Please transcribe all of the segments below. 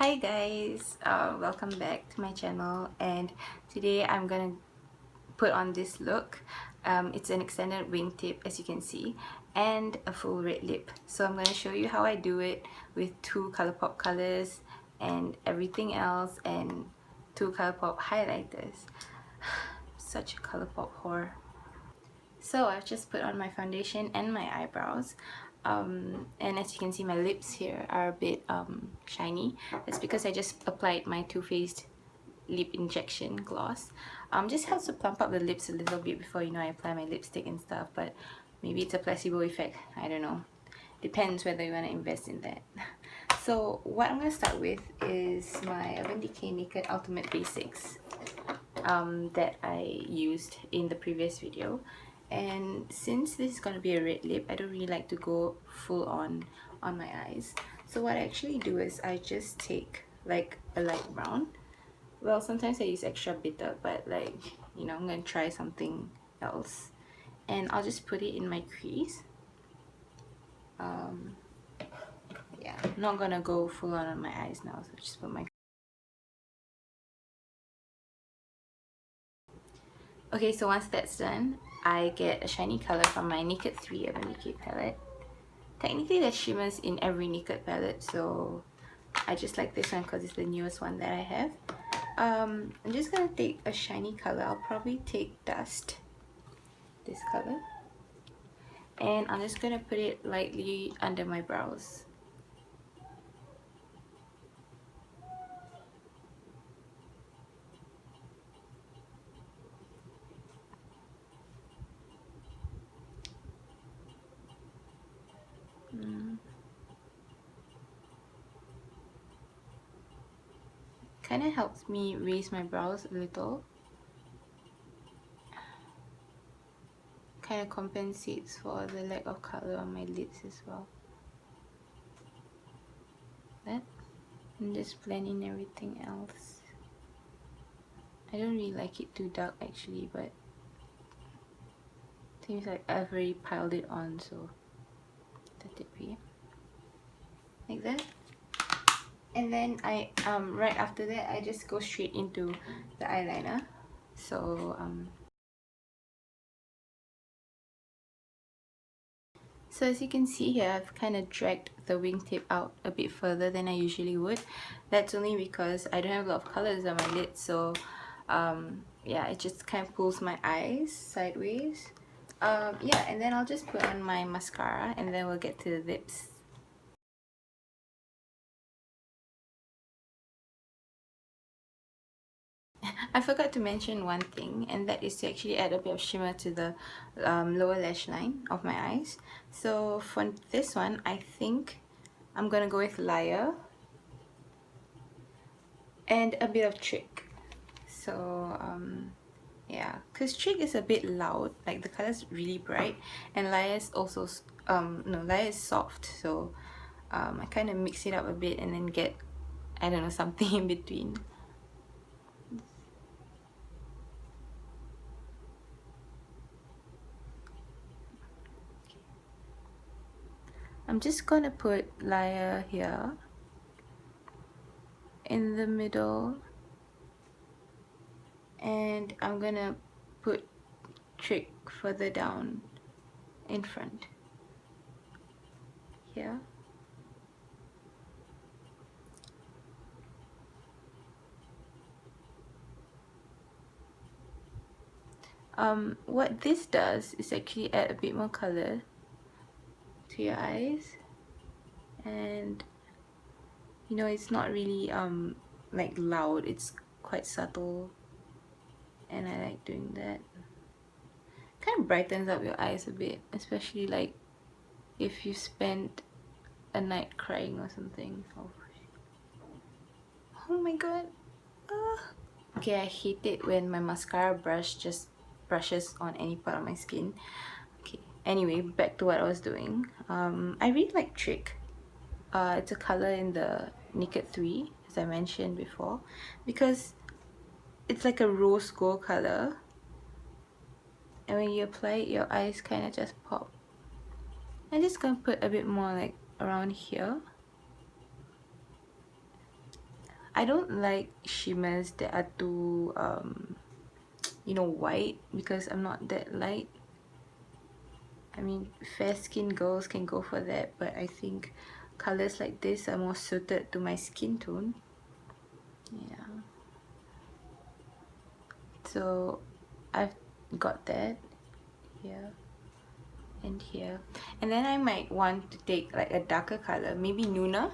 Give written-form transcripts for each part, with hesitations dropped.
Hi guys, welcome back to my channel, and today I'm gonna put on this look. It's an extended wingtip, as you can see, and a full red lip. So I'm gonna show you how I do it with two ColourPop colors and everything else, and two ColourPop highlighters. Such a ColourPop whore. So I've just put on my foundation and my eyebrows, and as you can see, my lips here are a bit shiny. That's because I just applied my Too Faced lip injection gloss. Just helps to plump up the lips a little bit before, you know, I apply my lipstick and stuff, but maybe it's a placebo effect, I don't know. Depends whether you want to invest in that. So what I'm going to start with is my Urban Decay Naked Ultimate Basics that I used in the previous video. And since this is going to be a red lip, I don't really like to go full on my eyes. So what I actually do is I just take like a light brown. Well, sometimes I use extra bitter, but like, you know, I'm going to try something else. And I'll just put it in my crease. Yeah, I'm not going to go full on my eyes now, so just put my... Okay, so once that's done, I get a shiny color from my Naked 3 Urban Decay palette. Technically there's shimmers in every Naked palette, so I just like this one because it's the newest one that I have. I'm just gonna take a shiny color. I'll probably take Dust, this color, and I'm just gonna put it lightly under my brows. Kind of helps me raise my brows a little. Kind of compensates for the lack of color on my lids as well. That, and just blend in everything else. I don't really like it too dark actually, but seems like I've already piled it on, so let it be like that. And then I right after that I just go straight into the eyeliner. So so as you can see here, I've kind of dragged the wingtip out a bit further than I usually would. That's only because I don't have a lot of colors on my lids, so yeah, it just kind of pulls my eyes sideways. Yeah, and then I'll just put on my mascara, and then we'll get to the lips. I forgot to mention one thing, and that is to actually add a bit of shimmer to the lower lash line of my eyes. So for this one, I think I'm gonna go with Liar and a bit of Trick. So yeah, because Trick is a bit loud, like the color's really bright, and Liar is also no, Liar is soft, so I kind of mix it up a bit and then get, I don't know, something in between. I'm just gonna put Liar here in the middle, and I'm gonna put Trick further down in front here. What this does is actually add a bit more color to your eyes, and you know, it's not really like loud, it's quite subtle, and I like doing that. Kind of brightens up your eyes a bit, especially like if you spent a night crying or something. Oh my god. Okay, I hate it when my mascara brush just brushes on any part of my skin. Okay, anyway, back to what I was doing. I really like Trick. It's a color in the Naked 3, as I mentioned before, because it's like a rose gold color, and when you apply it, your eyes kind of just pop. I'm just gonna put a bit more like around here. I don't like shimmers that are too you know, white, because I'm not that light. I mean, fair skinned girls can go for that, but I think colors like this are more suited to my skin tone. Yeah, so I've got that here and here, and then I might want to take like a darker color, maybe Nuna.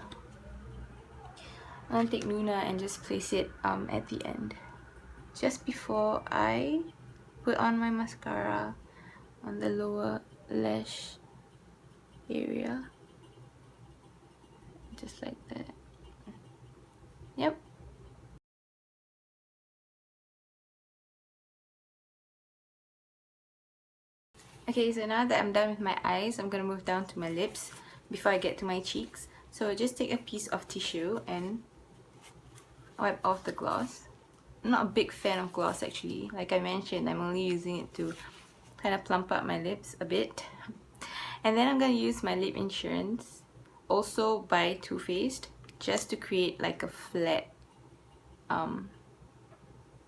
I'll take Nuna and just place it at the end, just before I put on my mascara on the lower lash area, just like that. Yep. Okay, so now that I'm done with my eyes, I'm gonna move down to my lips before I get to my cheeks. So just take a piece of tissue and wipe off the gloss. I'm not a big fan of gloss actually. Like I mentioned, I'm only using it to kind of plump up my lips a bit. And then I'm gonna use my lip insurance, also by Too Faced, just to create like a flat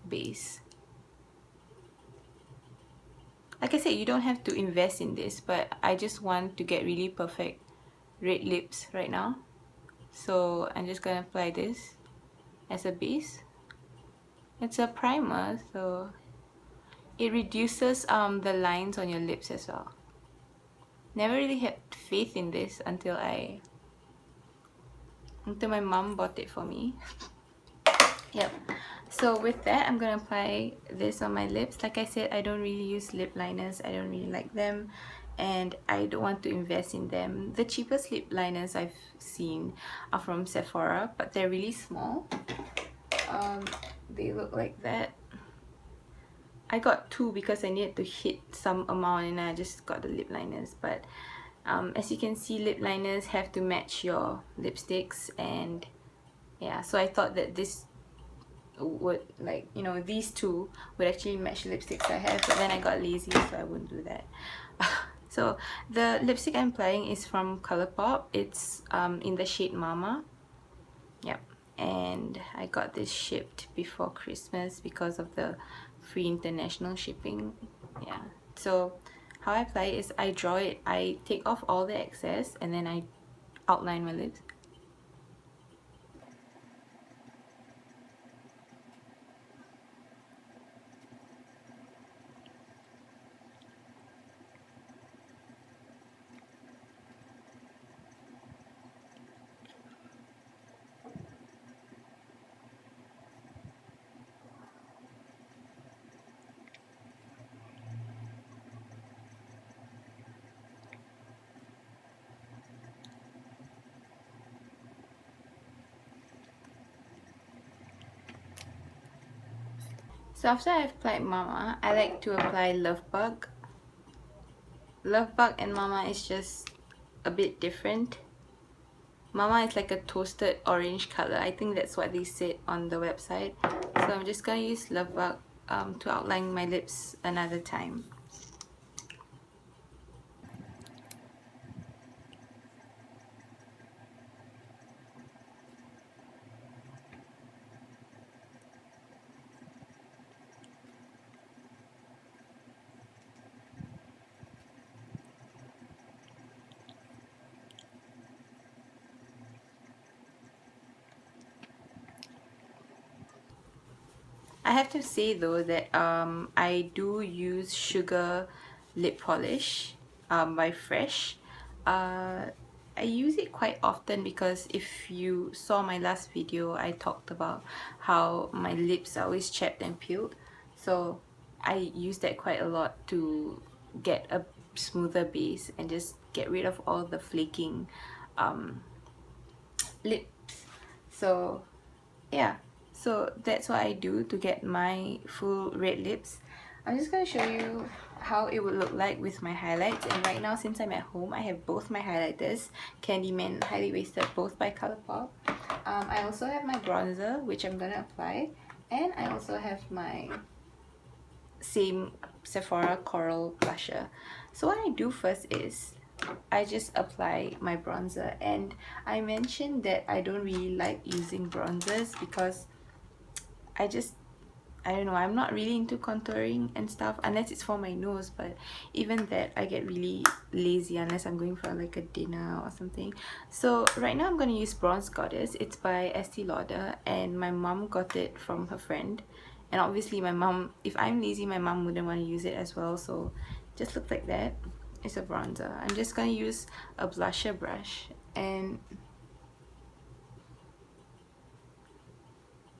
base. Like I said, you don't have to invest in this, but I just want to get really perfect red lips right now. So I'm just gonna apply this as a base. It's a primer, so it reduces the lines on your lips as well. Never really had faith in this until my mom bought it for me. Yep. So with that, I'm gonna apply this on my lips. Like I said, I don't really use lip liners. I don't really like them, and I don't want to invest in them. The cheapest lip liners I've seen are from Sephora, but they're really small. They look like that. I got two because I needed to hit some amount, and I just got the lip liners. But as you can see, lip liners have to match your lipsticks, and yeah, so I thought that this would, like, you know, these two would actually match the lipsticks I have, but then I got lazy, so I wouldn't do that. So the lipstick I'm applying is from ColourPop. It's in the shade Mama. Yep. And I got this shipped before Christmas because of the free international shipping. Yeah. So how I apply it is I draw it, I take off all the excess, and then I outline my lips. So after I've applied Mama, I like to apply Love Bug. Love Bug and Mama is just a bit different. Mama is like a toasted orange color. I think that's what they said on the website. So I'm just gonna use Love Bug to outline my lips another time. I have to say though that I do use Sugar lip polish by Fresh. I use it quite often because if you saw my last video, I talked about how my lips are always chapped and peeled. So I use that quite a lot to get a smoother base and just get rid of all the flaking lips. So yeah, so that's what I do to get my full red lips. I'm just gonna show you how it would look like with my highlights. And right now, since I'm at home, I have both my highlighters, Candyman Highly Wasted, both by ColourPop. I also have my bronzer, which I'm gonna apply, and I also have my same Sephora Coral blusher. So what I do first is I just apply my bronzer. And I mentioned that I don't really like using bronzers because I don't know, I'm not really into contouring and stuff unless it's for my nose, but even that I get really lazy unless I'm going for like a dinner or something. So right now I'm going to use Bronze Goddess. It's by Estee Lauder and my mom got it from her friend. And obviously my mom, if I'm lazy, my mom wouldn't want to use it as well. So just look like that. It's a bronzer. I'm just going to use a blusher brush, and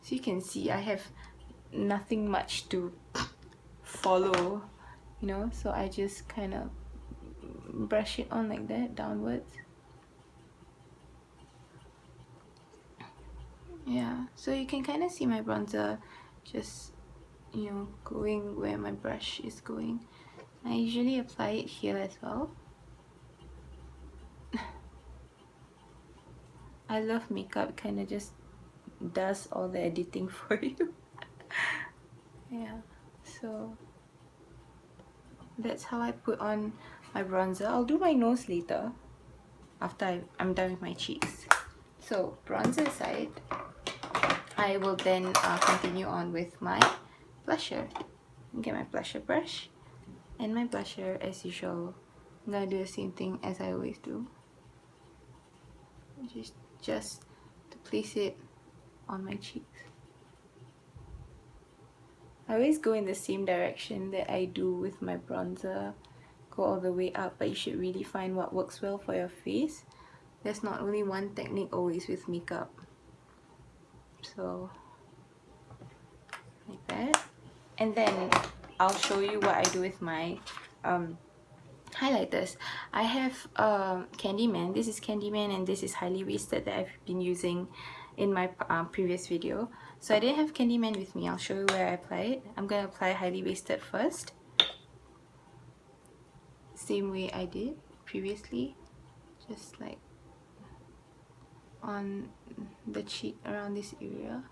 so you can see I have nothing much to follow, you know, so I just kind of brush it on like that downwards. Yeah, so you can kind of see my bronzer just, you know, going where my brush is going. I usually apply it here as well. I love makeup, kind of just does all the editing for you. Yeah, so that's how I put on my bronzer. I'll do my nose later after I'm done with my cheeks. So bronzer aside, I will then continue on with my blusher. Get my blusher brush and my blusher as usual. I'm gonna do the same thing as I always do. Just to place it on my cheeks. I always go in the same direction that I do with my bronzer. Go all the way up, but you should really find what works well for your face. There's not only one technique always with makeup. So like that, and then I'll show you what I do with my highlighters. I have Candyman. This is Candyman and this is Highly Wasted that I've been using in my previous video. So I didn't have Candyman with me. I'll show you where I apply it. I'm gonna apply Highly Wasted first, same way I did previously, just like on the cheek around this area.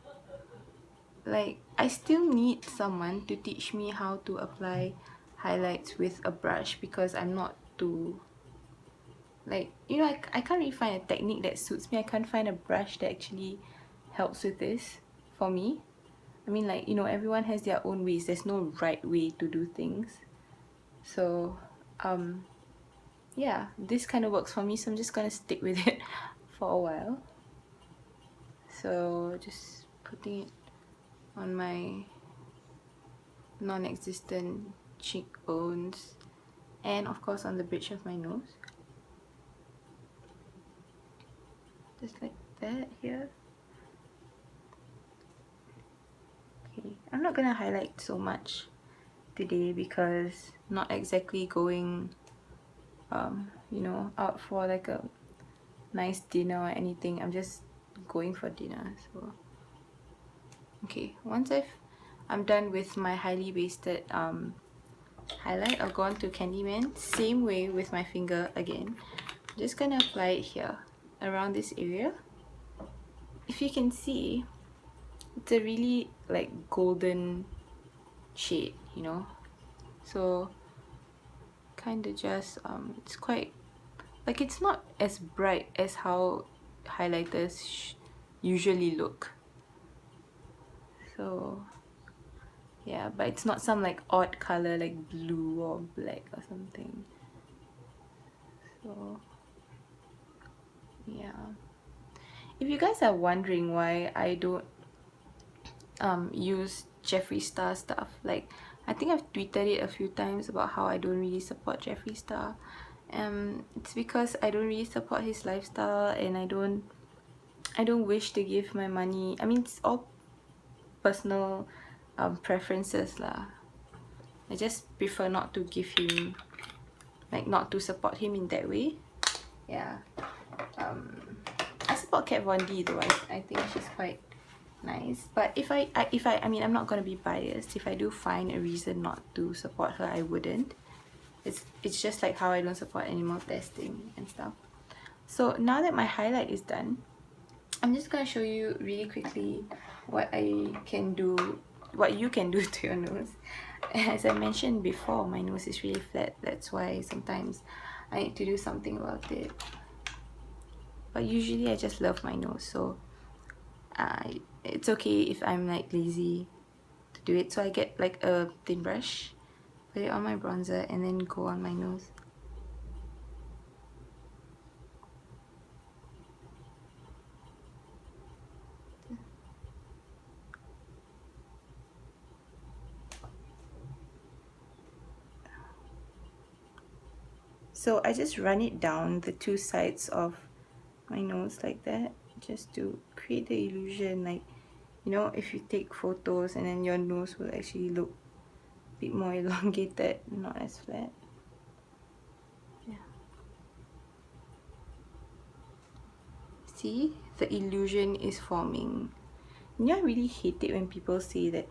Like, I still need someone to teach me how to apply highlights with a brush because I'm not too, like, you know, I can't really find a technique that suits me. I can't find a brush that actually helps with this for me. I mean, like, you know, everyone has their own ways. There's no right way to do things. So yeah, this kind of works for me, so I'm just gonna stick with it for a while. So just putting it on my non-existent cheekbones and of course on the bridge of my nose, just like that here. Okay, I'm not gonna highlight so much today because not exactly going you know, out for like a nice dinner or anything. I'm just going for dinner. So okay, once I'm done with my Highly Wasted highlight, I'll go on to Candyman. Same way with my finger again. I'm just gonna apply it here around this area. If you can see, it's a really like golden shade, you know, so kind of just it's quite like, it's not as bright as how highlighters usually look. So yeah, but it's not some like odd color like blue or black or something. So yeah, if you guys are wondering why I don't use Jeffree Star stuff, like, I think I've tweeted it a few times about how I don't really support Jeffree Star. It's because I don't really support his lifestyle, and I don't wish to give my money. I mean, it's all personal preferences lah. I just prefer not to give him, like, not to support him in that way. Yeah. I support Kat Von D though. I think she's quite nice. But if I mean, I'm not gonna be biased. If I do find a reason not to support her, I wouldn't. It's just like how I don't support animal testing and stuff. So now that my highlight is done, I'm just gonna show you really quickly what you can do to your nose. As I mentioned before, my nose is really flat. That's why sometimes I need to do something about it. But usually I just love my nose, so it's okay if I'm like lazy to do it. So I get like a thin brush, put it on my bronzer, and then go on my nose. So I just run it down the two sides of my nose like that, just to create the illusion, like, you know, if you take photos and then your nose will actually look a bit more elongated, not as flat. Yeah. See, the illusion is forming. You know, I really hate it when people say that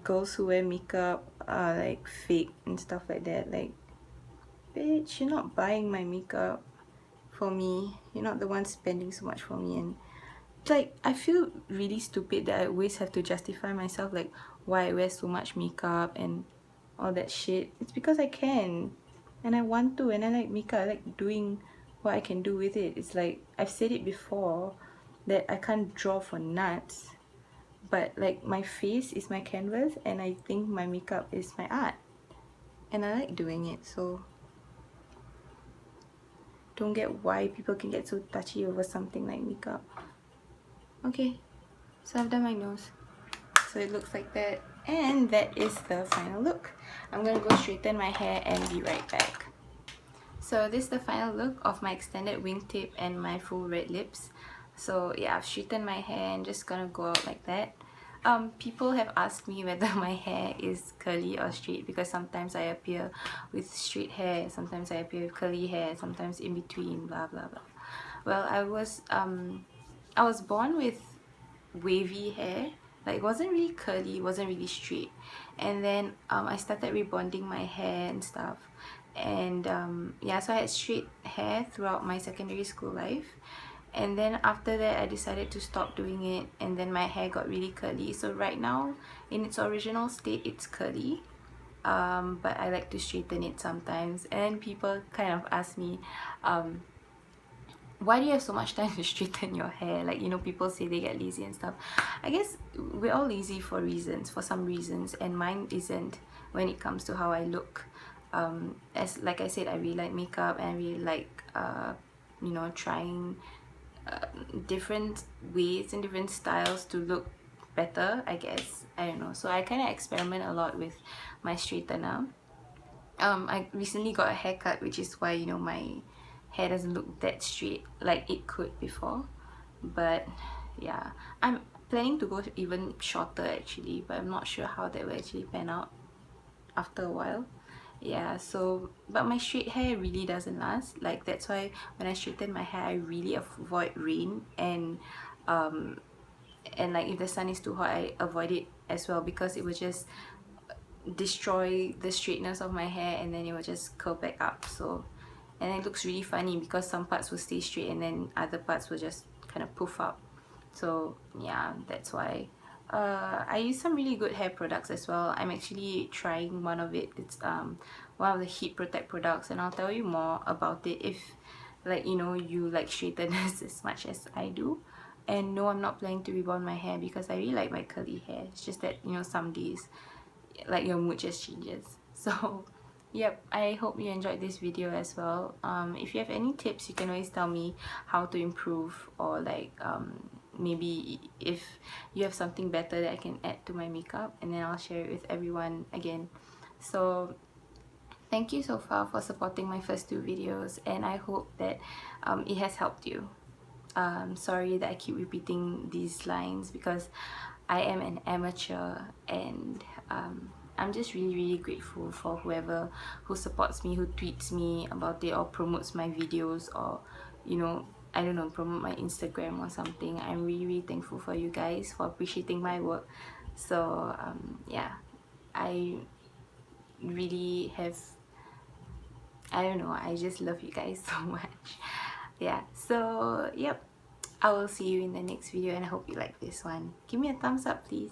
girls who wear makeup are like fake and stuff like that. Like, bitch, you're not buying my makeup for me. You're not the one spending so much for me. And like, I feel really stupid that I always have to justify myself, like why I wear so much makeup and all that shit. It's because I can, and I want to, and I like makeup. I like doing what I can do with it. It's like, I've said it before that I can't draw for nuts, but like my face is my canvas, and I think my makeup is my art, and I like doing it. So don't get why people can get so touchy over something like makeup. Okay, so I've done my nose, so it looks like that, and that is the final look. I'm gonna go straighten my hair and be right back. So this is the final look of my extended wingtip and my full red lips. So yeah, I've straightened my hair and just gonna go out like that. People have asked me whether my hair is curly or straight, because sometimes I appear with straight hair, sometimes I appear with curly hair, sometimes in between, blah blah blah. Well, I was born with wavy hair. Like, it wasn't really curly, it wasn't really straight, and then I started rebonding my hair and stuff, and yeah, so I had straight hair throughout my secondary school life, and then after that I decided to stop doing it, and then my hair got really curly. So right now, in its original state, it's curly, but I like to straighten it sometimes. And people kind of ask me, why do you have so much time to straighten your hair? Like, you know, people say they get lazy and stuff. I guess we're all lazy for reasons, for some reasons, and mine isn't when it comes to how I look. As like I said, I really like makeup, and I really like you know, trying different ways and different styles to look better, I guess. I don't know. So I kind of experiment a lot with my straightener. I recently got a haircut, which is why, you know, my hair doesn't look that straight like it could before. But yeah, I'm planning to go even shorter actually, but I'm not sure how that will actually pan out after a while. Yeah, so but my straight hair really doesn't last. Like, that's why when I straighten my hair, I really avoid rain, and like if the sun is too hot, I avoid it as well, because it will just destroy the straightness of my hair, and then it will just curl back up. So, and it looks really funny because some parts will stay straight and then other parts will just kind of poof up. So yeah, that's why. I use some really good hair products as well. I'm actually trying one of it. It's one of the heat protect products, and I'll tell you more about it if, like, you know, you like straighteners as much as I do. And no, I'm not planning to rebond my hair because I really like my curly hair. It's just that, you know, some days like your mood just changes. So yep, I hope you enjoyed this video as well. If you have any tips, you can always tell me how to improve, or like maybe if you have something better that I can add to my makeup, and then I'll share it with everyone again. So thank you so far for supporting my first two videos, and I hope that it has helped you. Sorry that I keep repeating these lines because I am an amateur, and I'm just really grateful for whoever who supports me, who tweets me about it, or promotes my videos, or, you know, I don't know, promote my Instagram or something. I'm really thankful for you guys for appreciating my work. So yeah, I really have, I don't know, I just love you guys so much. Yeah, so yep, I will see you in the next video, and I hope you like this one. Give me a thumbs up, please.